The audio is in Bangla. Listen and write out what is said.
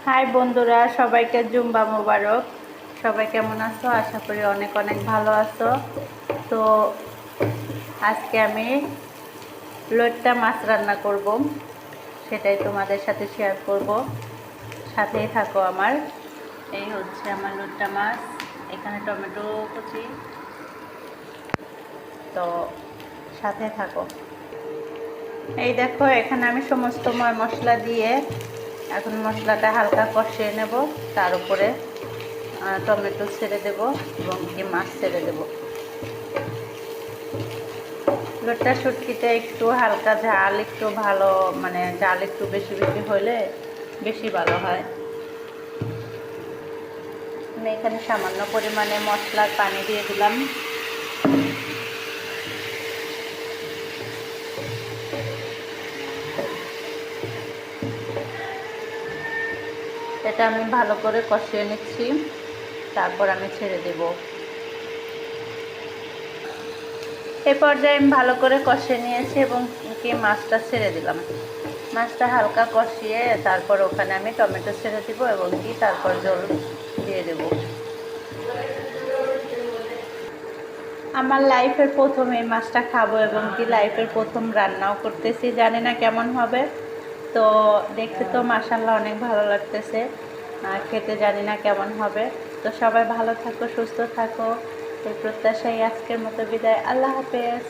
হাই বন্ধুরা, সবাইকে জুম্বা মোবারক। সবাই কেমন আছো? আশা করি অনেক অনেক ভালো আছো। তো আজকে আমি লইট্টা মাছ রান্না করব, সেটাই তোমাদের সাথে শেয়ার করব। সাথেই থাকো আমার। এই হচ্ছে আমার লইট্টা মাছ, এখানে টমেটো কুচি, তো সাথে থাকো। এই দেখো, এখানে আমি সমস্ত মশলা দিয়ে এখন মশলাটা হালকা কষিয়ে নেব। তার উপরে টমেটো ছেড়ে দেব এবং মাছ ছেড়ে দেব। লইট্টা শুটকিতে একটু হালকা ঝাল, একটু ভালো, মানে ঝাল একটু বেশি বেশি হলে বেশি ভালো হয়। আমি এখানে সামান্য পরিমাণে মশলার পানি দিয়ে দিলাম। এটা আমি ভালো করে কষিয়ে নিচ্ছি, তারপর আমি ছেড়ে দেব। এই পর্যায়ে আমি ভালো করে কষিয়ে নিয়েছি এবং মাছটা ছেড়ে দিলাম। মাছটা হালকা কষিয়ে তারপর ওখানে আমি টমেটো ছেড়ে দিব এবং তারপর জল দিয়ে দেব। আমার লাইফের প্রথম এই মাছটা খাবো এবং লাইফের প্রথম রান্নাও করতেছি, জানি না কেমন হবে। তো দেখতে তো মাশাআল্লাহ অনেক ভালো লাগতেছে, খেতে জানি না কেমন হবে। তো সবাই ভালো থাকো, সুস্থ থাকো, এই প্রত্যাশায় আজকের মতো বিদায়। আল্লাহ হাফেজ।